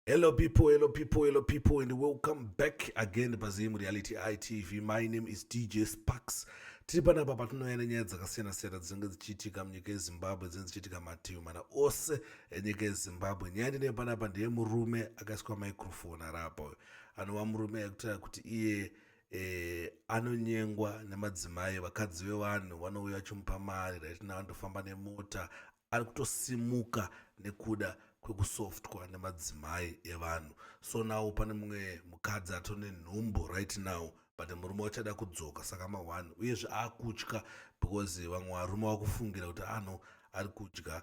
Hello people, and welcome back again to Bazim Reality ITV. My name is DJ Sparks. Tiripana papa tunoyana nyaya dzakasiyana-siyana dzinenge dzichiitika munyika yeZimbabwe dzinenge dzichiitika mativi mana ose enyika yeZimbabwe. Nyaya ndine panapa ndiye murume akaiswa microphone arapo. Anova murume akutaura kuti iye anonyengwa nemadzimai, vakadzi vevanhu vanouya vachimupa mari, right now andofamba nemota, ari kutosimuka nekuda kwekusoftwa nemadzimai evanhu. So now pane mumwe mukadzi atone nhumbu right now, but murume wachada kudzoka saka ma1 uyezve akutya because vamwe varume vakufungira kuti ari kudya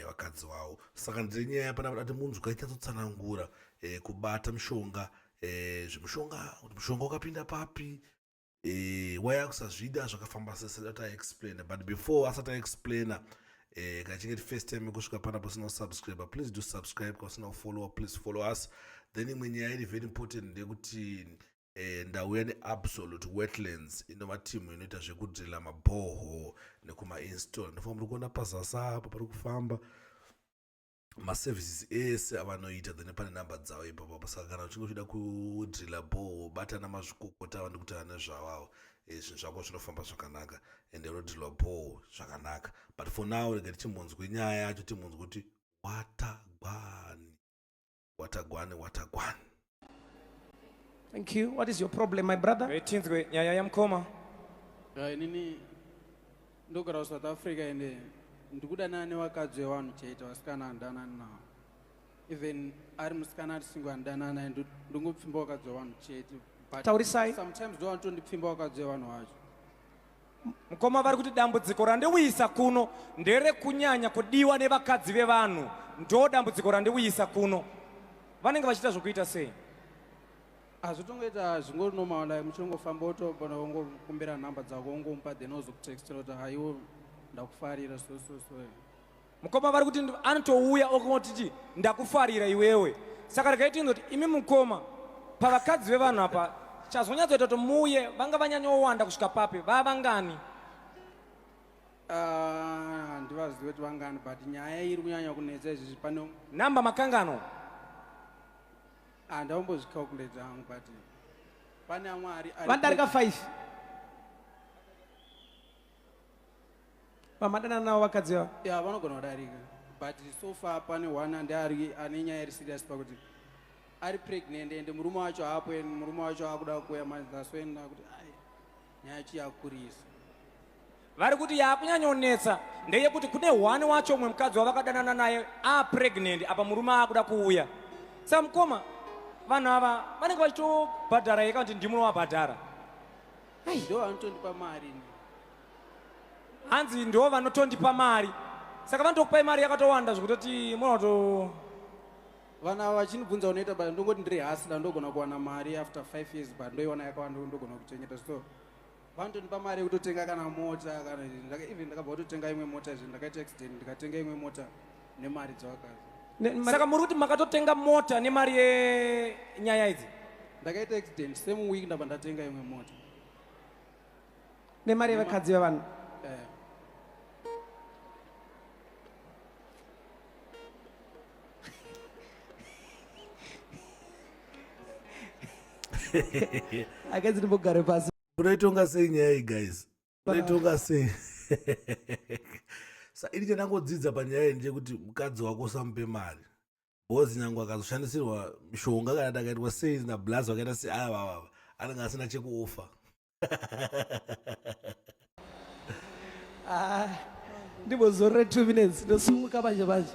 vakadzi vavo. Saka ndiri nyaya panapa ati munzwa ichatsotsanangura kubata mushonga, zvemushonga kuti mushonga wakapinda papi, waya kusazvida zvakafamba sese data explain. But before asati explainer, kachinge first time kusvika panapo usina subscribe, please do subscribe. Kana usina follow, please follow us. Then imwe nyaya iri very important ndekuti ndauya neAbsolute Wetlands inova timu inoita zvekudhirila mabhoho nekuma-install. Ndofamba muri kuona pazasi apa pari kufamba maservices ese avanoita, then pane namba dzavo ipapo. Saka kana uchinge uchida kudhirila bhoho, batana mazvikokota ava ndikutaura nezvavavo, zvinhu zvako zvinofamba zvakanaka ende unodhirwa bhoho zvakanaka. But for now rega tichimbonzwe nyaya yacho, timbonzwe kuti watagwani. Thank you. What is your problem, my brother? Vetinzwe nyaya yamukoma. Inini ndogara South Africa ende ndikudana nevakadzi vevanhu chete vasikana handanani navo. Even ari musikana ari single handanani naye, ndingopfimba vakadzi vevanhu chete. Taurisai. Sometimes ndo vanotondipfimba vakadzi vevanhu vacho. Mukoma vari kuti dambudziko randiuyisa kuno nderekunyanya kudiwa nevakadzi vevanhu. Ndo dambudziko randiuyisa kuno. Vanenge vachiita zvokuita sei? Hazvitongoita zvingorinomawo like muchingofamba wotobona wongokumbira nhamba dzako wongomupa then ozokutextira kuti haiwo ndakufarira so. Mukoma vari kuti anotouya okutiti ndakufarira iwewe. Saka regai tinzi kuti imi mukoma pavakadzi vevanhu apa chazonyatsoita kuti muuye vanga vanyanyowanda kusvika papi, vavangani? Handivazivi kuti vangani, but nyaya iri kunyanya kunetsa izvizvi. Pano namba makangano handaumbozvicalculate hangu, but pane amwe ari Vandarika 5. Vamadana navo vakadzi vavo. ya vanogona kudarika, but so far pane one ane nyaya iri serious pakuti ari pregnant ende murume wacho hapo, murume wacho akuda kuya mazasoenda kuti nyaya yacho yakurisa. vari kuti yakunyanyonetsa ndeyekuti kune hwane wacho umwe mukadzi wavakadanana naye apregnant apa murume akuda kuuya. Saka mukoma vanhu ava vanenge vachitobhadhara yeka kuti ndimunovabhadhara. Ndo vanotondipa mari ini. Hanzi ndo vanotondipa mari, saka vanotokupai mari yakatowanda zvekutoti munoto Vana ava vachinibvunza unoita, but ndongoti ndiri hasila ndogona kuwana mari after 5 years, but ndoiwana yakawanda ndogona kuchengeta. So vanotondipa mari yekutotenga kana mota, kana even ndakabva kutotenga imwe mota izvi, ndakaita accident ndikatenga imwe mota nemari dzavakazi. saka muri kuti makatotenga mota nemari yenyaya idzi? Ndakaita accident same week ndabva ndatenga imwe mota. Nemari yevakadzi vevanhu. Akadzi ndimbogare pasi. Unaitonga sei nyaya iyi guys? Unaitonga sei? Iri chandangodzidza panyaya iyi ndechekuti mukadzi wako usamupe mari, bhozi nyange akazoshandisirwa mishonga kana takaitwa sei nablazi wakaita sei ava anenge asina chekuofa. Ndimbozorore 2 minutes ndosumuka manje.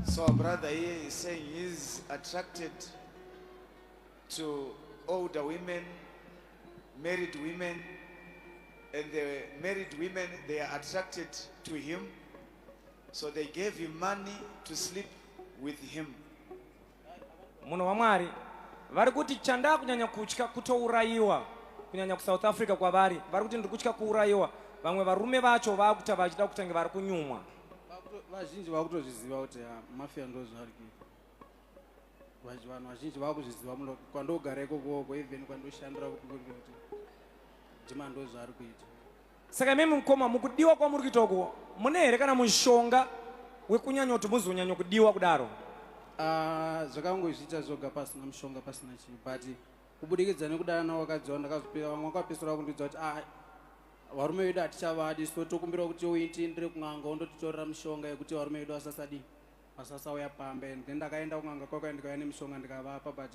So our brother here is saying he's attracted to older women, married women, and the married women, they are attracted to him. So they gave him money to sleep with him. Munhu waMwari vari kuti chandakunyanya kutya kutourayiwa kunyanya kuSouth Africa kwavari vari kuti ndiri kutya kuurayiwa. Vamwe varume vacho vakuta vachida kutange vari kunyumwa. Vazhinji vakutozviziva kuti mafia ndo zvari kuita. Vanhu vazhinji vakuzviziva kwandogara ikoko, even kwandoshandira kuti ndima ndo zvari kuita. Saka mimi mukoma mukudiwa kwamuri kuita uko mune here kana mushonga wekunyanya kuti muzonyanya kudiwa kudaro? Zvakangozviita zvoga pasina mushonga pasina chii, but kubudikidza nekudana nawakadzi ndakazopera vamwe vakapedzisira kundidza kuti varume vedu hatichavadi, so tokumbira kuti uitindire kun'anga undotitorera mushonga yekuti varume vedu vasasauya pamba. And then ndakaenda kun'anga kwakwa ndikauya nemishonga ndikavapa, but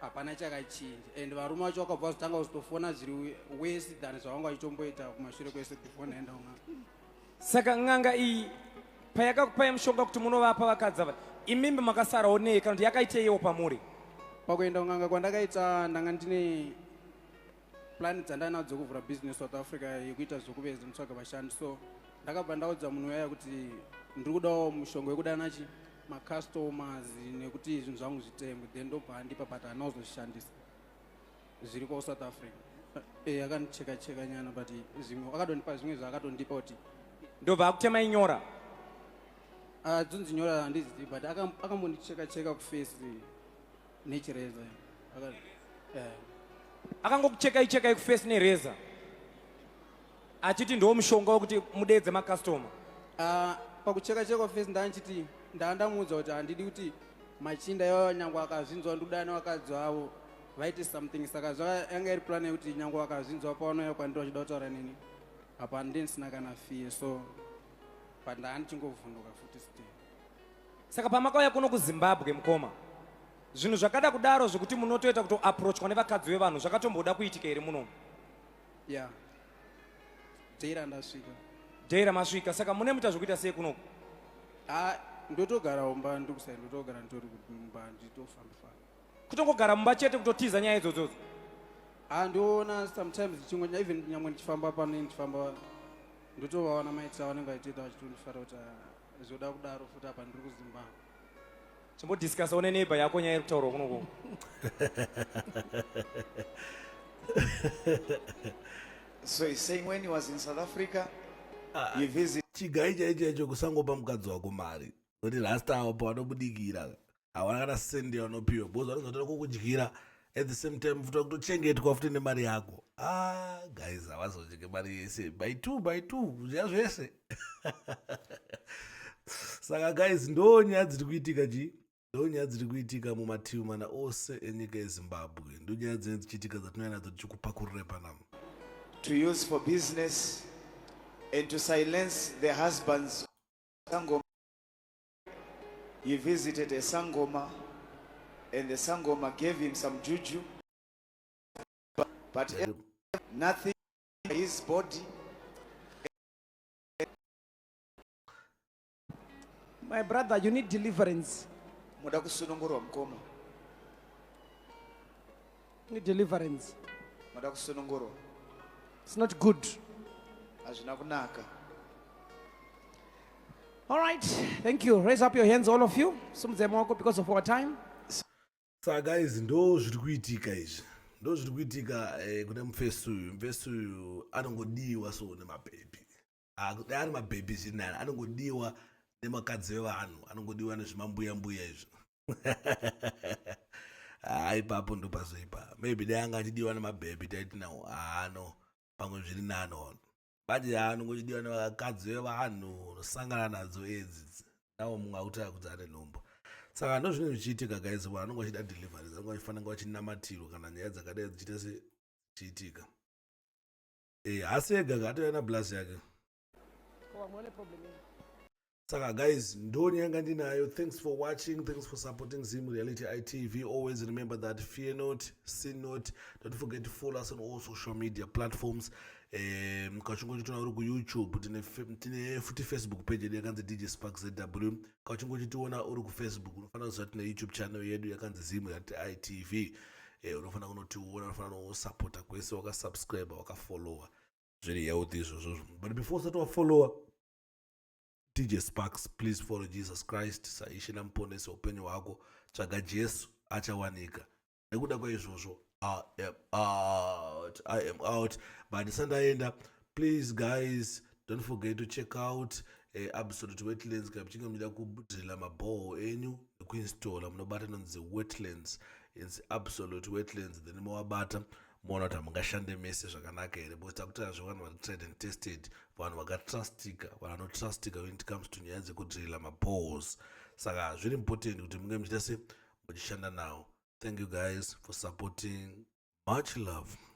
hapana chakachinja. And varume vacho vakabva zvitanga kuzotofona zviri worse than zvavanga vachitomboita kumashure kwese before ndaenda kun'anga. Saka n'anga iyi payakakupai mushonga kuti munovapa vakadzi ava, imimbi makasarawo nei kana kuti yakaiteiwo pamuri? Pakuenda kun'anga kwandakaita ndanga ndine plani dzandanadzo kuvhura business South Africa yekuita zvokuveza ndotsvaga vashandi. So ndakabva ndaudza munhu uyaya kuti ndiri kudawo mushonga wekudana macustomers nekuti zvinhu zvangu zvitengwe, then ndobva andipa but handina kuzozvishandisa zviri kwa South Africa. Akandicheka nyana, but zvimwe akadondipa zvimwe zvaakatondipa kuti Ndobva akutema inyora? dzonzi nyora handizivi, but akambondicheka kufesi nechireza. Akangokuchekai kufesi nereza achiti ndo mushonga wekuti mudeedze makastoma? Pakucheka kufesi ndanchiti ndamuudza kuti handidi kuti machinda iwayo nyange akazvinzwa ndudana vakadzi vavo vaite something. Saka yanga iri plan yekuti nyange vakazvinzwa pavanouya kwandiri vachida kutaura neni apa ndisina kana fee, so but ndaandichingovhunduka futi still. Saka pamakauya kuno kuZimbabwe mukoma, zvinhu zvakada kudaro zvokuti munotoita kuti approachwa nevakadzi vevanhu zvakatomboda kuitika here munomu? Yeah, Deira ndasvika. Deira masvika, saka mune muita zvokuita sei kunoko? Ndotogara mumba ndikusai, ndotogara nditori mumba nditofamba. Kutongogara mumba chete kutotiza nyaya idzodzodzo? Ndoona sometimes chingwe even nyamwe ndichifamba pano ndichifamba ndotovaona maitsa vanenge vachiita vachitondifara kuti zvoda kudaro futi apa ndiri kuZimbabwe. Chimbodiscussawo neneighbor yako nyaya iri kutaurwa kunoko. So he's saying when he was in South Africa, he visited. chigai chaicho kusangopa mukadzi wako mari kuti rasta avo pavanobudikira hawana kana sendi vanopiwa bcause vanozotora kukudyira at the same time futa kutochengetwa futi nemari yako. Guys havazodyike mari yese by two zviya zvese. Saka guys ndo nyaya dziri kuitika mumativi mana ose enyika yeZimbabwe. Ndo nyaya dzinenge dzichiitika dzatinoona nadzo tichikupakurire panapa. To use for business and to silence the husbands. Sangoma. He visited a Sangoma and the Sangoma gave him some juju, but nothing in his body. My brother, you need deliverance. Muda kusunungurwa mukoma. You need deliverance. Muda kusunungurwa. It's not good. Hazvina kunaka. All right, thank you. Raise up your hands, all of you. Because of our time. Saka guys ndo zviri kuitika izvi, ndo zviri kuitika kune mufesi uyu anongodiwa so nemabhebhi. Ari mabhebhi zvinani anongodiwa nemakadzi vevanhu, anongodiwa nezvimambuya izvi. Ipapo ndo pazoipa maybe dai anga achidiwa nemabhebhi taiti nawo no pamwe zviri nano, but anongochidiwa nevakadzi vevanhu unosangana nadzo edzi nawo mumwe akutaka kuti ane nhombo. Saka ndo zvinhu zvichiitika guys, vanhu vanonga vachida deliverance, vanonga vachifanira vachinamatirwa kana nyaya dzakadai dzichiita sechiitika. Hasi ega katouya nablasi yake. Saka guys ndo nyanga ndinayo. Thanks for watching, thanks for supporting Zim Reality ITV. Always remember that fear not, sin not. Don't forget to follow us on all social media platforms. Kachingotitona uri kuYouTube, tine futi Facebook page yedu yakanzi DJ Sparks ZW. Kachingotitiona uri kuFacebook unofanira kuziva tine YouTube channel yedu yakanzi Zim Reality ITV. Unofanira kunotiona, unofanira kusupporta kwese wakasubscribe wakafollowa. Zviri healthy izvozvo. But before usati wafollowa DJ Sparks, please follow Jesus Christ, saishe namuponesi upenyu hwako. Tsvaga Jesu achawanika. Nekuda kwaizvozvo I am out. But sandaenda, please guys don't forget to check out Absolute Wetlands. Kapichinga mnida kubudhila mabhoho enyu nekuinstalla munobata nonzi Wetlands. It's Absolute Wetlands, then mowabata moona kuti hamungashande mese zvakanaka here because takutaura zvevanhu vari tried and tested, vanhu vakatrustika, vanhu vanotrustika when it comes to nyaya dzekudrila mapolls. Saka zviri important kuti munge muchita se muchishanda nawo. Thank you guys for supporting. Much love.